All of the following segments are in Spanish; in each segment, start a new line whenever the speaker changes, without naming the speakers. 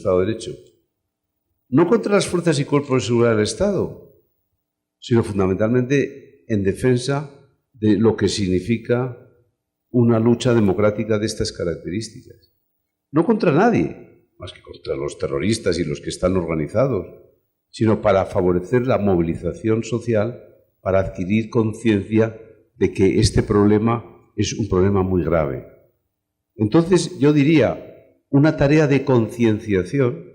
Estado de Derecho. No contra las fuerzas y cuerpos de seguridad del Estado, sino fundamentalmente en defensa de lo que significa una lucha democrática de estas características. No contra nadie, más que contra los terroristas y los que están organizados, sino para favorecer la movilización social, para adquirir conciencia de que este problema es un problema muy grave. Entonces, yo diría, una tarea de concienciación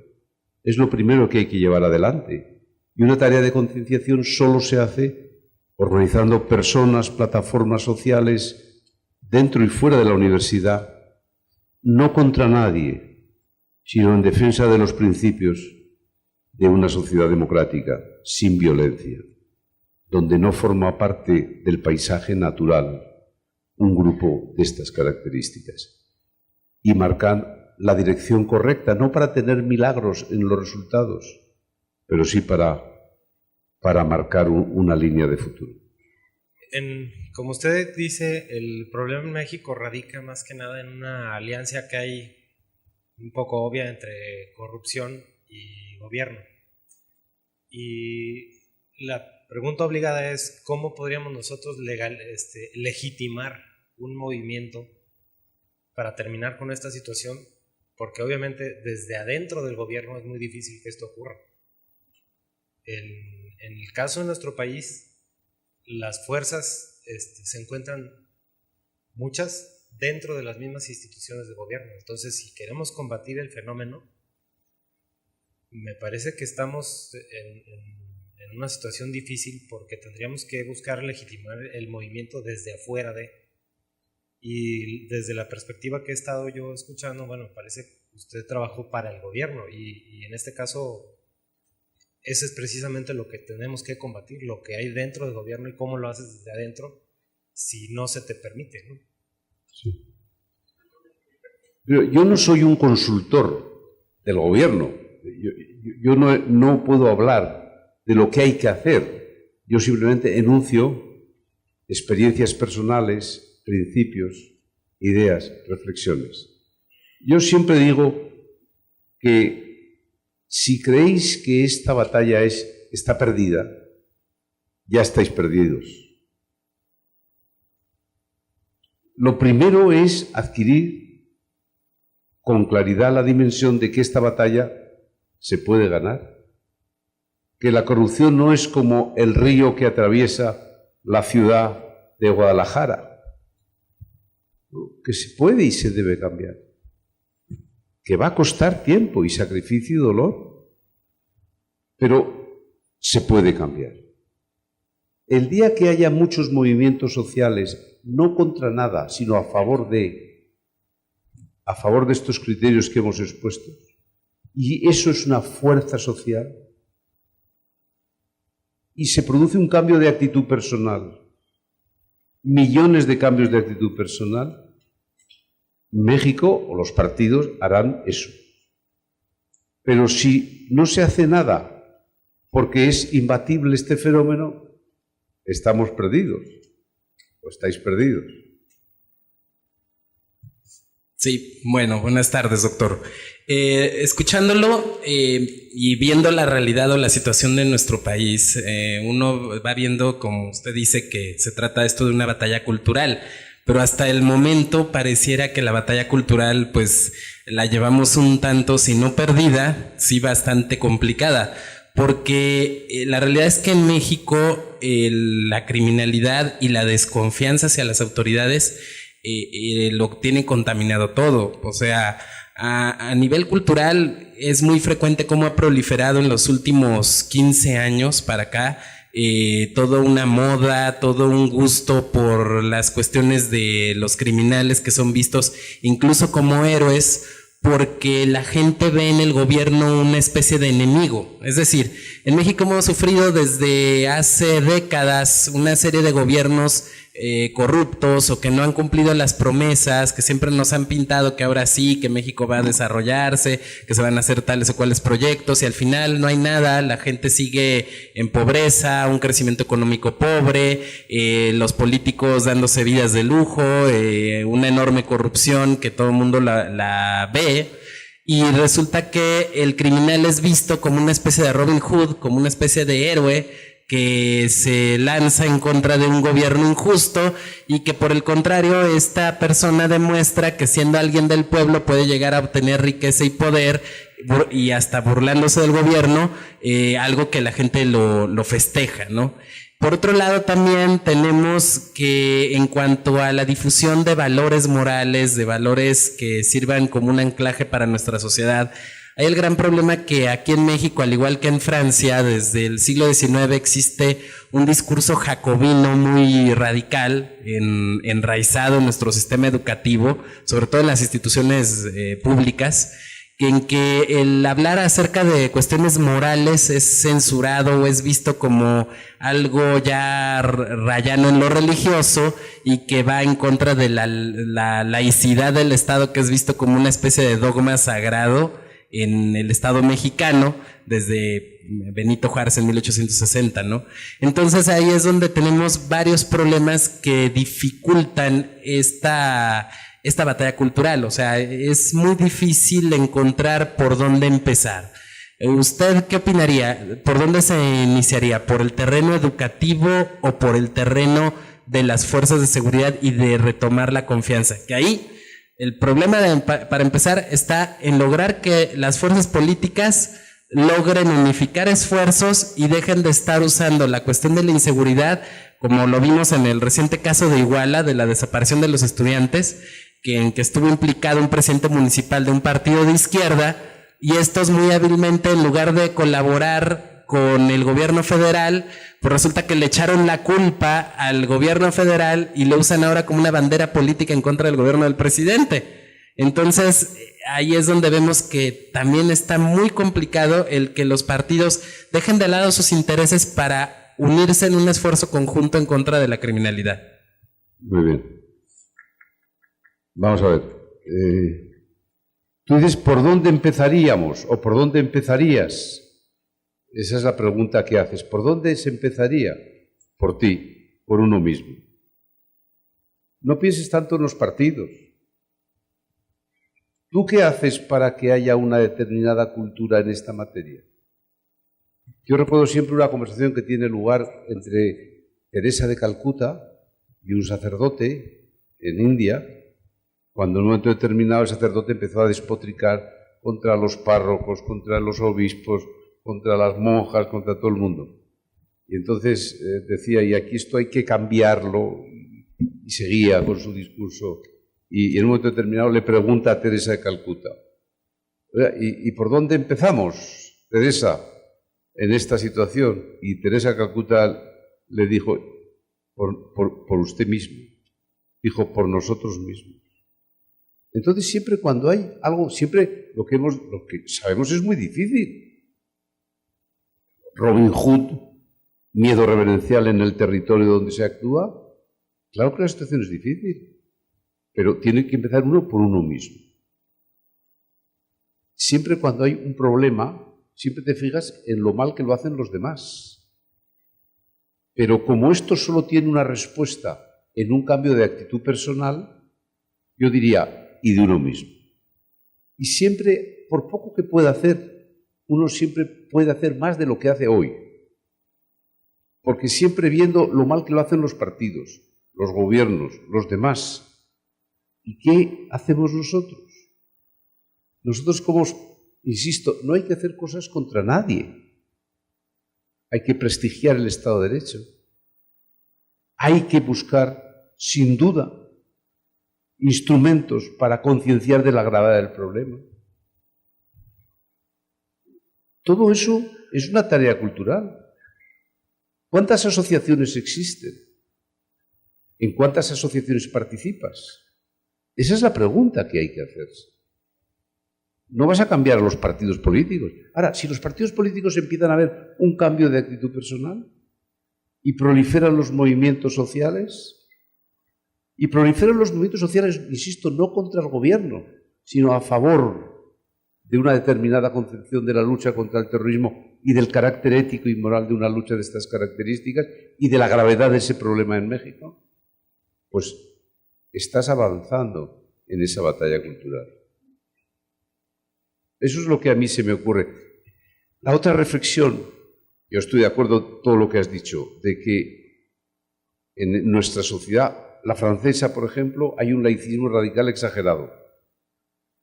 es lo primero que hay que llevar adelante. Y una tarea de concienciación solo se hace organizando personas, plataformas sociales, dentro y fuera de la universidad, no contra nadie, sino en defensa de los principios de una sociedad democrática, sin violencia, donde no forma parte del paisaje natural un grupo de estas características. Y marcar la dirección correcta, no para tener milagros en los resultados, pero sí para marcar una línea de futuro.
Como usted dice, el problema en México radica más que nada en una alianza que hay un poco obvia entre corrupción y gobierno. Y la pregunta obligada es, ¿cómo podríamos nosotros legitimar un movimiento para terminar con esta situación? Porque obviamente desde adentro del gobierno es muy difícil que esto ocurra. En el caso de nuestro país, las fuerzas se encuentran muchas dentro de las mismas instituciones de gobierno. Entonces, si queremos combatir el fenómeno, me parece que estamos en una situación difícil porque tendríamos que buscar legitimar el movimiento desde afuera de. Y desde la perspectiva que he estado yo escuchando, bueno, parece que usted trabajó para el gobierno y en este caso eso es precisamente lo que tenemos que combatir, lo que hay dentro del gobierno y cómo lo haces desde adentro si no se te permite, ¿no?
Sí. Pero yo no soy un consultor del gobierno, yo no puedo hablar de lo que hay que hacer, yo simplemente enuncio experiencias personales, principios, ideas, reflexiones. Yo siempre digo que si creéis que esta batalla está perdida, ya estáis perdidos. Lo primero es adquirir con claridad la dimensión de que esta batalla se puede ganar, que la corrupción no es como el río que atraviesa la ciudad de Guadalajara, que se puede y se debe cambiar, que va a costar tiempo y sacrificio y dolor, pero se puede cambiar. El día que haya muchos movimientos sociales, no contra nada, sino a favor de estos criterios que hemos expuesto, y eso es una fuerza social, y se produce un cambio de actitud personal, millones de cambios de actitud personal, México o los partidos harán eso. Pero si no se hace nada porque es imbatible este fenómeno, estamos perdidos o estáis perdidos.
Sí, bueno, buenas tardes, doctor. Escuchándolo y viendo la realidad o la situación de nuestro país, uno va viendo, como usted dice, que se trata esto de una batalla cultural, pero hasta el momento pareciera que la batalla cultural pues la llevamos un tanto, si no perdida, sí bastante complicada, porque la realidad es que en México la criminalidad y la desconfianza hacia las autoridades lo tiene contaminado todo. O sea, a nivel cultural es muy frecuente cómo ha proliferado en los últimos 15 años para acá toda una moda, todo un gusto por las cuestiones de los criminales que son vistos incluso como héroes, porque la gente ve en el gobierno una especie de enemigo. Es decir, en México hemos sufrido desde hace décadas una serie de gobiernos corruptos o que no han cumplido las promesas, que siempre nos han pintado que ahora sí, que México va a desarrollarse, que se van a hacer tales o cuales proyectos, y al final no hay nada, la gente sigue en pobreza, un crecimiento económico pobre, los políticos dándose vidas de lujo, una enorme corrupción que todo el mundo la ve. y resulta que el criminal es visto como una especie de Robin Hood, como una especie de héroe que se lanza en contra de un gobierno injusto y que por el contrario esta persona demuestra que siendo alguien del pueblo puede llegar a obtener riqueza y poder y hasta burlándose del gobierno, algo que la gente lo festeja, ¿no? Por otro lado, también tenemos que en cuanto a la difusión de valores morales, de valores que sirvan como un anclaje para nuestra sociedad, hay el gran problema que aquí en México, al igual que en Francia, desde el siglo XIX existe un discurso jacobino muy radical, enraizado en nuestro sistema educativo, sobre todo en las instituciones públicas, en que el hablar acerca de cuestiones morales es censurado o es visto como algo ya rayano en lo religioso y que va en contra de la laicidad del Estado, que es visto como una especie de dogma sagrado en el Estado mexicano desde Benito Juárez en 1860, ¿no? Entonces ahí es donde tenemos varios problemas que dificultan esta batalla cultural. O sea, es muy difícil encontrar por dónde empezar. ¿Usted qué opinaría? ¿Por dónde se iniciaría? ¿Por el terreno educativo o por el terreno de las fuerzas de seguridad y de retomar la confianza? Que ahí el problema para empezar está en lograr que las fuerzas políticas logren unificar esfuerzos y dejen de estar usando la cuestión de la inseguridad, como lo vimos en el reciente caso de Iguala, de la desaparición de los estudiantes, en que estuvo implicado un presidente municipal de un partido de izquierda, y estos muy hábilmente, en lugar de colaborar con el gobierno federal, pues resulta que le echaron la culpa al gobierno federal y lo usan ahora como una bandera política en contra del gobierno del presidente. Entonces, ahí es donde vemos que también está muy complicado el que los partidos dejen de lado sus intereses para unirse en un esfuerzo conjunto en contra de la criminalidad.
Muy bien. Vamos a ver. Tú dices, ¿por dónde empezaríamos? ¿O por dónde empezarías? Esa es la pregunta que haces. ¿Por dónde se empezaría? Por ti, por uno mismo. No pienses tanto en los partidos. ¿Tú qué haces para que haya una determinada cultura en esta materia? Yo recuerdo siempre una conversación que tiene lugar entre Teresa de Calcuta y un sacerdote en India, cuando en un momento determinado el sacerdote empezó a despotricar contra los párrocos, contra los obispos, contra las monjas, contra todo el mundo. Y entonces decía, y aquí esto hay que cambiarlo, y seguía con su discurso. Y en un momento determinado le pregunta a Teresa de Calcuta, ¿y por dónde empezamos, Teresa, en esta situación? Y Teresa de Calcuta le dijo, por usted mismo. Dijo, por nosotros mismos. Entonces siempre cuando hay algo, siempre lo que sabemos es muy difícil. Robin Hood, miedo reverencial en el territorio donde se actúa. Claro que la situación es difícil, pero tiene que empezar uno por uno mismo. Siempre cuando hay un problema, siempre te fijas en lo mal que lo hacen los demás. Pero como esto solo tiene una respuesta en un cambio de actitud personal, yo diría, y de uno mismo. Y siempre, por poco que pueda hacer, uno siempre puede hacer más de lo que hace hoy. Porque siempre viendo lo mal que lo hacen los partidos, los gobiernos, los demás. ¿Y qué hacemos nosotros? Nosotros, como insisto, no hay que hacer cosas contra nadie. Hay que prestigiar el Estado de Derecho. Hay que buscar, sin duda, instrumentos para concienciar de la gravedad del problema. Todo eso es una tarea cultural. ¿Cuántas asociaciones existen? ¿En cuántas asociaciones participas? Esa es la pregunta que hay que hacerse. No vas a cambiar a los partidos políticos. Ahora, si los partidos políticos empiezan a ver un cambio de actitud personal y proliferan los movimientos sociales, y proliferan los movimientos sociales, insisto, no contra el gobierno, sino a favor de una determinada concepción de la lucha contra el terrorismo y del carácter ético y moral de una lucha de estas características y de la gravedad de ese problema en México, pues estás avanzando en esa batalla cultural. Eso es lo que a mí se me ocurre. La otra reflexión, yo estoy de acuerdo con todo lo que has dicho, de que en nuestra sociedad, la francesa, por ejemplo, hay un laicismo radical exagerado.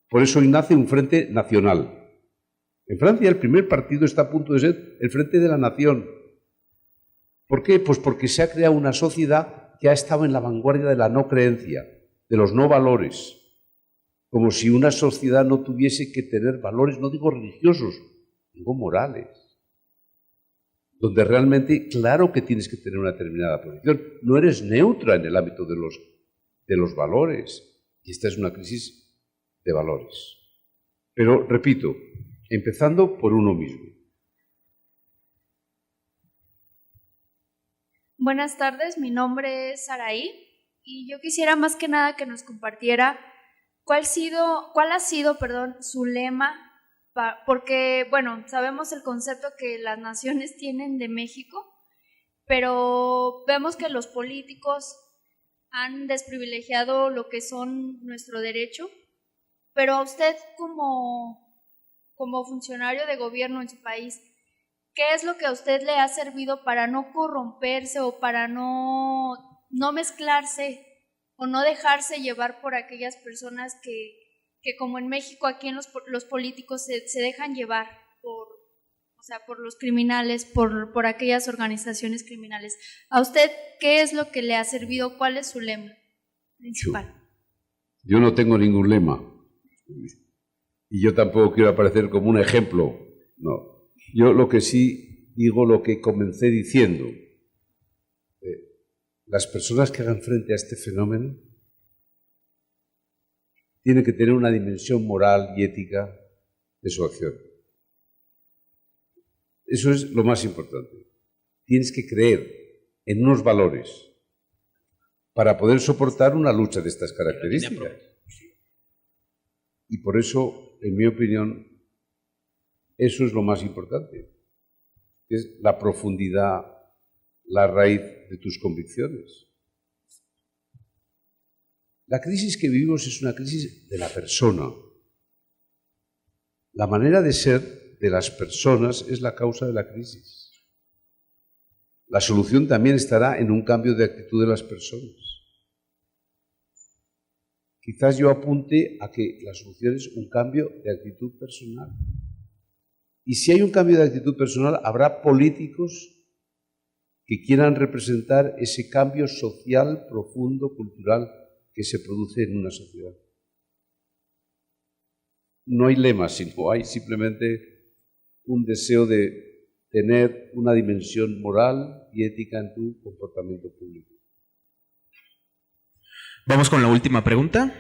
Por eso hoy nace un frente nacional. En Francia el primer partido está a punto de ser el Frente de la Nación. ¿Por qué? Pues porque se ha creado una sociedad que ha estado en la vanguardia de la no creencia, de los no valores. Como si una sociedad no tuviese que tener valores, no digo religiosos, digo morales. Donde realmente, claro que tienes que tener una determinada posición. No eres neutra en el ámbito de los valores. Y esta es una crisis de valores. Pero, repito, empezando por uno mismo.
Buenas tardes, mi nombre es Saraí y yo quisiera más que nada que nos compartiera cuál ha sido, su lema, porque, bueno, sabemos el concepto que las naciones tienen de México, pero vemos que los políticos han desprivilegiado lo que son nuestro derecho, pero a usted como funcionario de gobierno en su país, ¿qué es lo que a usted le ha servido para no corromperse o para no mezclarse o no dejarse llevar por aquellas personas que como en México, aquí en los políticos se dejan llevar por los criminales, por aquellas organizaciones criminales? ¿A usted qué es lo que le ha servido? ¿Cuál es su lema principal?
Yo no tengo ningún lema. Y yo tampoco quiero aparecer como un ejemplo. No. Yo lo que sí digo, lo que comencé diciendo, las personas que hagan frente a este fenómeno tienen que tener una dimensión moral y ética de su acción. Eso es lo más importante. Tienes que creer en unos valores para poder soportar una lucha de estas características. Y por eso, en mi opinión, eso es lo más importante. Es la profundidad, la raíz de tus convicciones. La crisis que vivimos es una crisis de la persona. La manera de ser de las personas es la causa de la crisis. La solución también estará en un cambio de actitud de las personas. Quizás yo apunte a que la solución es un cambio de actitud personal. Y si hay un cambio de actitud personal, habrá políticos que quieran representar ese cambio social, profundo, cultural que se produce en una sociedad. No hay lema, sino hay simplemente un deseo de tener una dimensión moral y ética en tu comportamiento público.
Vamos con la última pregunta.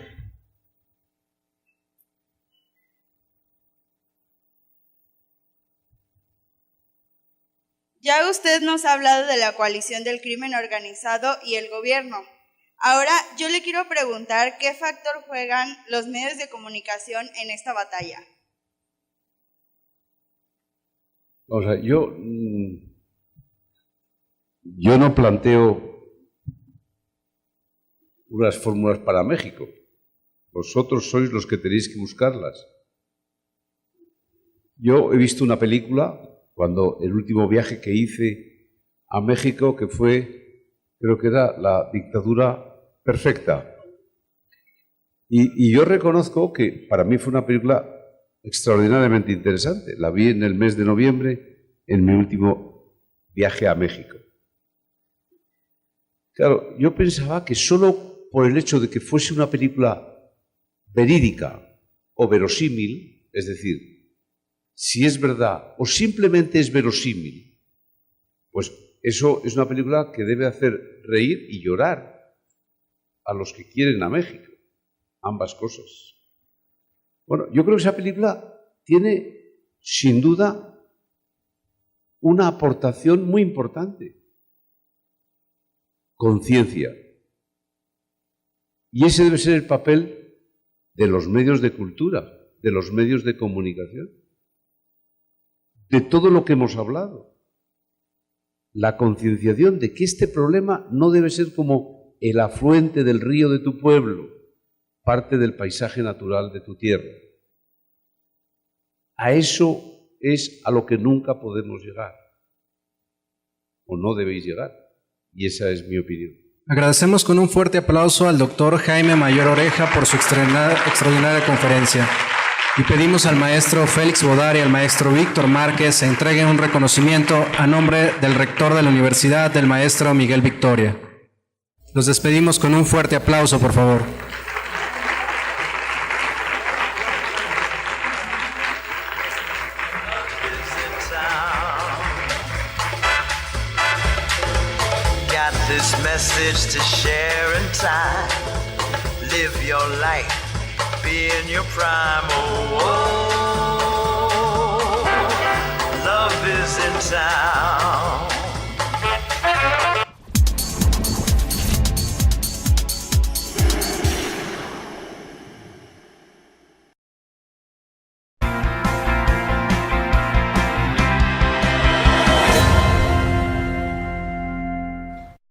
Ya usted nos ha hablado de la coalición del crimen organizado y el gobierno. Ahora yo le quiero preguntar qué factor juegan los medios de comunicación en esta batalla.
O sea, yo no planteo unas fórmulas para México. Vosotros sois los que tenéis que buscarlas. Yo he visto una película, cuando el último viaje que hice a México, que fue, creo que era La dictadura perfecta. Y yo reconozco que para mí fue una película extraordinariamente interesante. La vi en el mes de noviembre, en mi último viaje a México. Claro, yo pensaba que solo por el hecho de que fuese una película verídica o verosímil, es decir, si es verdad o simplemente es verosímil, pues eso es una película que debe hacer reír y llorar a los que quieren a México, ambas cosas. Bueno, yo creo que esa película tiene, sin duda, una aportación muy importante. Conciencia. Y ese debe ser el papel de los medios de cultura, de los medios de comunicación, de todo lo que hemos hablado. La concienciación de que este problema no debe ser como el afluente del río de tu pueblo, parte del paisaje natural de tu tierra. A eso es a lo que nunca podemos llegar, o no debéis llegar, y esa es mi opinión.
Agradecemos con un fuerte aplauso al doctor Jaime Mayor Oreja por su extraordinaria conferencia. Y pedimos al maestro Félix Bodar y al maestro Víctor Márquez se entreguen un reconocimiento a nombre del rector de la universidad, del maestro Miguel Victoria. Los despedimos con un fuerte aplauso, por favor.
Got this message to share in time. Live your life, be in your prime. Oh, love is in time.